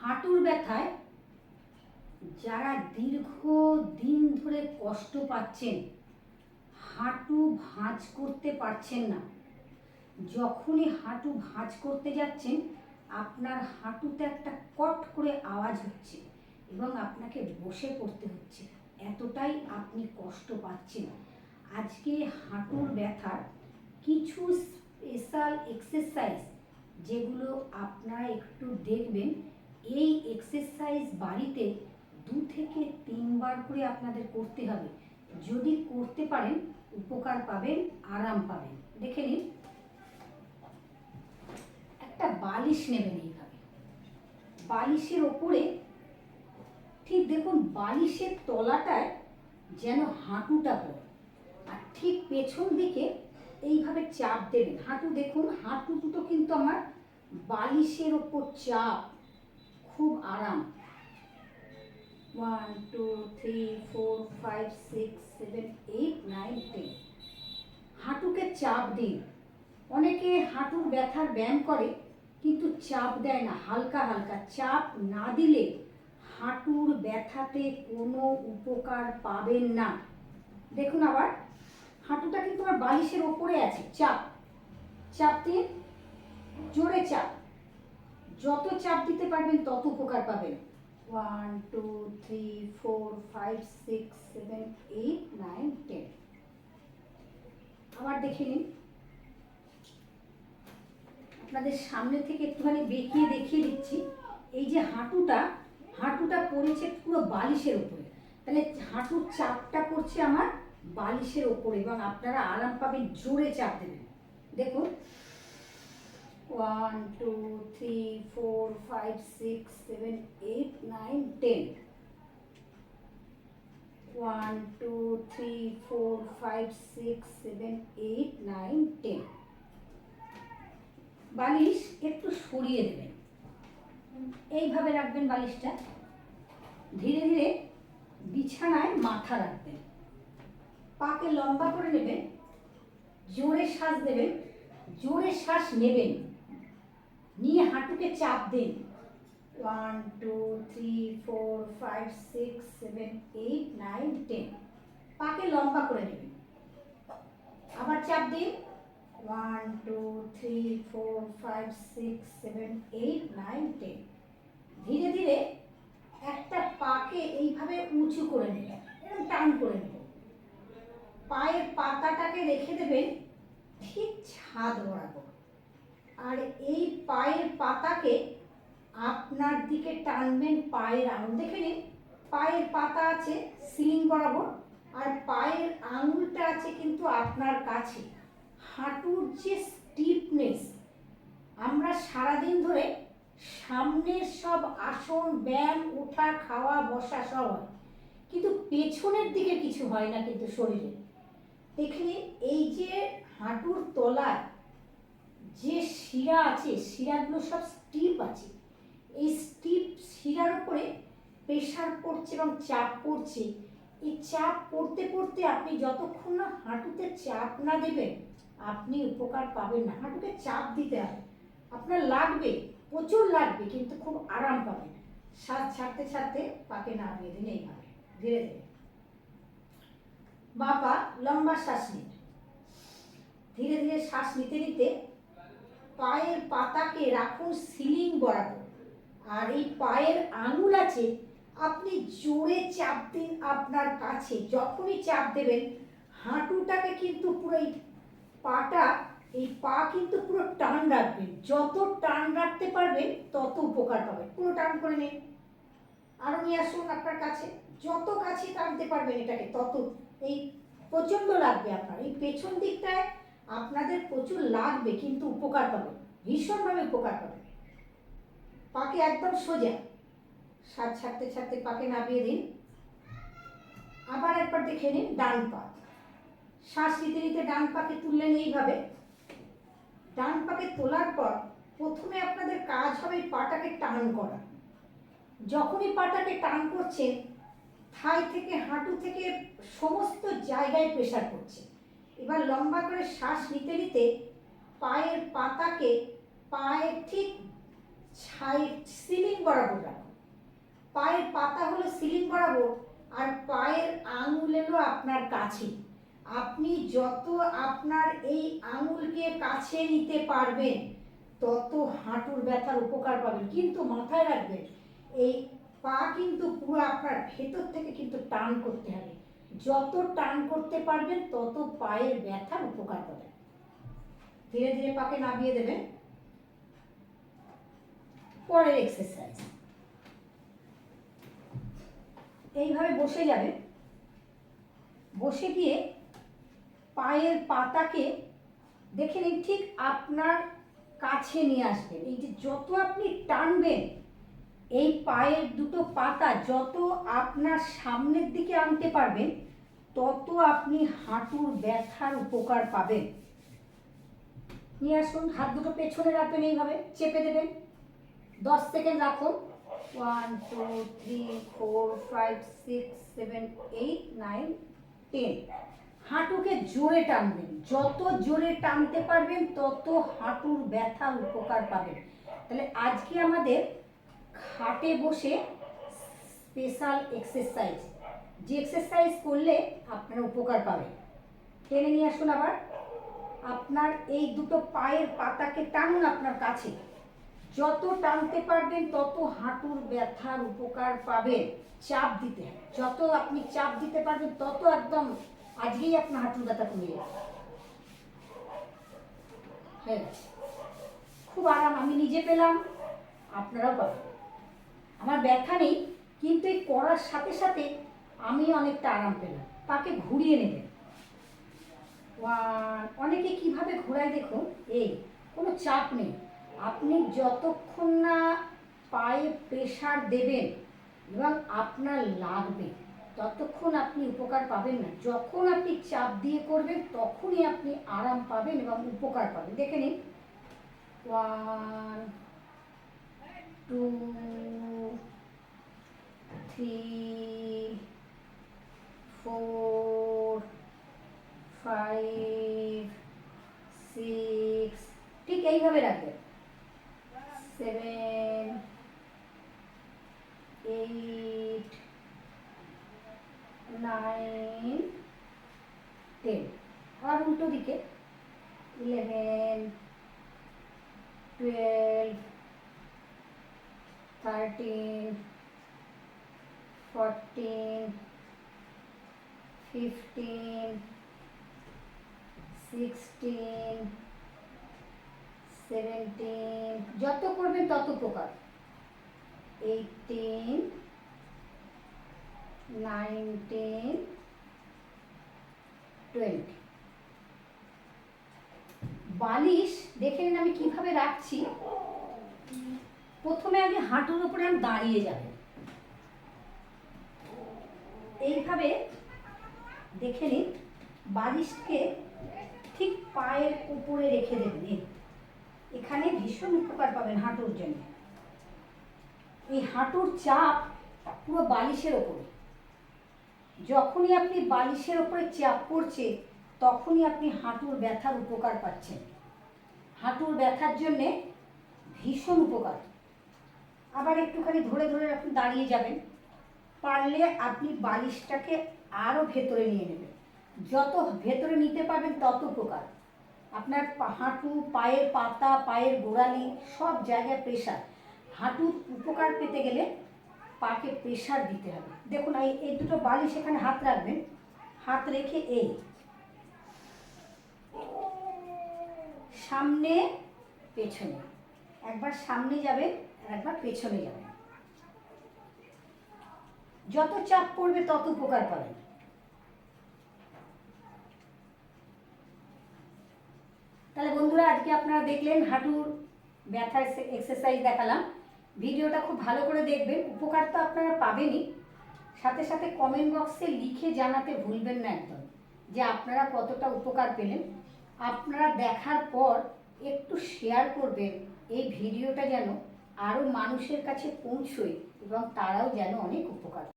হাঁটুর ব্যথায় যারা দীর্ঘদিন ধরে কষ্ট পাচ্ছেন, হাঁটু ভাঁজ করতে পারছেন না, যখনই হাঁটু ভাঁজ করতে যাচ্ছেন আপনার হাঁটুতে একটা কট করে আওয়াজ হচ্ছে এবং আপনাকে বসে পড়তে হচ্ছে, এতটাই আপনি কষ্ট পাচ্ছেন। আজকে হাঁটুর ব্যথার কিছু স্পেশাল এক্সারসাইজ যেগুলো আপনারা একটু দেখবেন। এই এক্সারসাইজ বাড়িতে 2 থেকে 3 বার করে আপনাদের করতে হবে। যদি করতে পারেন উপকার পাবেন, আরাম পাবেন। দেখে নিন, একটা বালিশ নেবেন। এইভাবে বালিশের ওপরে ঠিক দেখুন বালিশের তলাটায় যেন হাঁটুটা পড়ে, আর ঠিক পেছন দিকে এইভাবে চাপ দেবেন। হাঁটু দেখুন, হাঁটু দুটো কিন্তু আমার বালিশের ওপর চাপ, খুব আরাম। 1 2 3 4 5 6 7 8 9 10। হাঁটুকে চাপ দিন। অনেকে হাঁটুর ব্যথার ব্যায়াম করে কিন্তু চাপ দেয় না, হালকা হালকা। চাপ না দিলে হাঁটুর ব্যথাতে কোনো উপকার পাবেন না। দেখুন আবার হাঁটুটা কিন্তু আমার বালিশের ওপরে আছে, চাপ চাপ দিন, জোরে চাপ। যত চাপ দিতে পারবেন তত উপকার পাবেন। 1 2 3 4 5 6 7 8 9 10। আবার দেখে নিন, আপনাদের সামনে থেকে একটুখানি বেঁকিয়ে দেখিয়ে দিচ্ছি। এই যে হাঁটুটা পড়েছে পুরো বালিশের উপরে, তাহলে হাঁটুর চাপটা পড়ছে আমার বালিশের ওপরে এবং আপনারা আরাম পাবেন। জোরে চাপ দেবেন। দেখুন 1 2 3 4 5 6 7 8 9 10। 1 2 3 4 5 6 7 8 9 10। বালিশ একটু সরিয়ে দেবেন, এইভাবে রাখবেন বালিশটা। ধীরে ধীরে বিছানায় মাথা রাখবেন, পাকে লম্বা করে নেবেন, জোরে শ্বাস দেবেন, জোরে শ্বাস নেবেন, নিয়ে হাঁটুকে চাপ দিন। 1 2 3 4 5 6 7 8 9 10। পাকে লম্বা করে নেবেন, আবার চাপ দিন। 1 2 3 4 5 6 7 8 9 10। ধীরে ধীরে একটা পাকে এইভাবে উঁচু করে নেবেন, এরকম টান করে নেবেন। পায়ের পাতাটাকে রেখে দেবেন ঠিক ছাদ বরাবর, আর এই পায়ের পাতাকে আপনার দিকে টানবেন। পায়ের আঙুল দেখে নিন, পায়ের পাতা আছে সিলিং বরাবর, আর পায়ের আঙুলটা আছে কিন্তু আপনার কাছে। হাঁটুর যে স্টিফনেস, আমরা সারাদিন ধরে সামনের সব আসন, ব্যায়াম, ওঠা, খাওয়া, বসা সব হয়, কিন্তু পেছনের দিকে কিছু হয় না কিন্তু শরীরে। দেখলে এই যে হাঁটুর তলায় যে শিরা আছে, শিরাগুলো সব স্টিফ আছে। এই স্টিফ শিরার উপরে প্রেশার পড়ছে এবং চাপ পড়ছে। এই চাপ পড়তে পড়তে আপনি যতক্ষণ না হাঁটুতে চাপ না দেবেন আপনি উপকার পাবেন না। হাঁটুকে চাপ দিতে হবে, আপনার লাগবে, প্রচুর লাগবে, কিন্তু খুব আরাম পাবেন। শ্বাস ছাড়তে ছাড়তে পাকে নামিয়ে দিন এইভাবে ধীরে ধীরে। বা পা লম্বা শ্বাস নিন, ধীরে ধীরে শ্বাস নিতে নিতে পায়ের পাতাকে রাখুন সিলিং বরাবর, আর এই পায়ের আঙুল আছে আপনি জোরে চাপ দিন আপনার কাছে। যখনই চাপ দেবেন হাঁটুটাকে কিন্তু পুরো এই পা কিন্তু পুরো টান রাখবেন। যত টান রাখতে পারবেন তত উপকার পাবেন। পুরো টান করে নিন, আরো নিয়ে আসুন আপনার কাছে, যত কাছে টানতে পারবেন এটাকে তত। এই প্রচন্ড লাগবে আপনার এই পেছন দিকটায়, আপনাদের প্রচুর লাগবে কিন্তু উপকার পাবেন, ভীষণভাবে উপকার পাবেন। পাকে একদম সোজা, শ্বাস ছাড়তে ছাড়তে পাকে নামিয়ে দিন। আবার একবার দেখে নিন ডান পা, শ্বাস নিতে নিতে ডান পাকে তুললেন এইভাবে। ডান পাকে তোলার পর প্রথমে আপনাদের কাজ হবে পাটাকে টান করা। যখনই পাটাকে টান করছেন থাই থেকে হাঁটু থেকে সমস্ত জায়গায় প্রেশার পড়ছে। এবার লম্বা করে শ্বাস নিতে নিতে পায়ের পাতাকে পায়ের ঠিক সিলিং বরাবর রাখুন। পায়ের পাতা হলো সিলিং বরাবর, আর পায়ের আঙুল হলো আপনার কাছে। আপনি যত আপনার এই আঙুলকে কাছে নিতে পারবেন তত হাঁটুর ব্যথার উপকার পাবেন। কিন্তু মাথায় রাখবেন, এই পা কিন্তু পুরো আপনার ভেতর থেকে কিন্তু টান করতে হবে। যত টান করতে পারবেন তত পায়ের ব্যথার উপকার পাবেন। ধীরে ধীরে পাকে নামিয়ে দেবেন। পরের এক্সারসাইজ, এইভাবে বসে যাবেন। বসে গিয়ে পায়ের পাতাকে দেখে নিন ঠিক আপনার কাছে নিয়ে আসবেন। এই যে যত আপনি টানবেন, এই পায়ের দুটো পাতা যত আপনার সামনের দিকে আনতে পারবেন তত আপনি হাঁটুর ব্যথার উপকার পাবেন। নিয়ে আসুন, হাত দুটো পেছনে রাখবেন, এইভাবে চেপে দেবেন। 10 সেকেন্ড রাখুন। 1 2 3 4 5 6 7 8 9 10। হাঁটুকে জোরে টানবেন, যত জোরে টানতে পারবেন তত হাঁটুর ব্যথার উপকার পাবেন। তাহলে আজকে আমাদের খাটে বসে স্পেশাল এক্সারসাইজ, যে এক্সারসাইজ করলে আপনারা উপকার পাবেন। টেনে নিয়ে আসুন। আবার আপনার এই দুটো পায়ের পাতাকে টানুন আপনার কাছে। যত টানতে পারবেন তত হাঁটুর ব্যথার উপকার পাবেন। চাপ দিতে হবে, যত আপনি চাপ দিতে পারবেন তত একদম আজকেই আপনার হাঁটুর ব্যথা কমে যাবে। হয়ে গেছে, খুব আরাম আমি নিজে পেলাম, আপনারাও পাবেন। আমার ব্যথা নেই, কিন্তু এই করার সাথে সাথে আমি অনেকটা আরাম পেলাম। পাকে ঘুরিয়ে নেবেন। অনেকে কিভাবে ঘোরায় দেখুন, এই কোনো চাপ নেই। আপনি যতক্ষণ না পায়ে প্রেশার দেবেন এবং আপনার লাগবে ততক্ষণ আপনি উপকার পাবেন না। যখন আপনি চাপ দিয়ে করবেন তখনই আপনি আরাম পাবেন এবং উপকার পাবেন। দেখে নিন। 1 2 3 4 5 6, ঠিক এইভাবে রাখবেন। 7 8 9 10। আর উল্টো দিকে 11 12 13 14 15 16 17, যত করবেন তত উপকার। 18 19 20। বালিশ দেখে নিন আমি কিভাবে রাখছি। প্রথমে আগে হাঁটুর উপরে আমি দাঁড়িয়ে যাব, এইভাবে দেখে নিন। বালিশকে ঠিক পায়ের উপরে রেখে দেবেন। এখানে ভীষণ উপকার পাবেন হাঁটুর জন্য। এই হাঁটুর চাপ পুরো বালিশের ওপরে। যখনই আপনি বালিশের ওপরে চাপ পড়ছে তখনই আপনি হাঁটুর ব্যথার উপকার পাচ্ছেন। হাঁটুর ব্যথার জন্যে ভীষণ উপকার। আবার একটুখানি ধরে ধরে আপনি দাঁড়িয়ে যাবেন। পারলে আপনি বালিশটাকে আরও ভেতরে নিয়ে নেবেন। যত ভেতরে নিতে পারবেন তত উপকার। আপনার হাঁটু, পায়ের পাতা, পায়ের গোড়ালি সব জায়গায় প্রেশার। হাঁটুর উপকার পেতে গেলে পাকে প্রেশার দিতে হবে। দেখুন এই দুটো বালিশ এখানে হাত রাখবেন। হাত রেখে এই সামনে পেছনে, একবার সামনে যাবেন আর একবার পেছনে যাবেন। যত চাপ পড়বে তত উপকার পাবেন। তাহলে বন্ধুরা, আজকে আপনারা দেখলেন হাঁটুর ব্যথার এক্সারসাইজ দেখালাম। ভিডিওটা খুব ভালো করে দেখবেন, উপকার তো আপনারা পাবেনই, সাথে সাথে কমেন্ট বক্সে লিখে জানাতে ভুলবেন না একদম যে আপনারা কতটা উপকার পেলেন। আপনারা দেখার পর একটু শেয়ার করবেন, এই ভিডিওটা যেন আরও মানুষের কাছে পৌঁছয় এবং তারাও যেন অনেক উপকার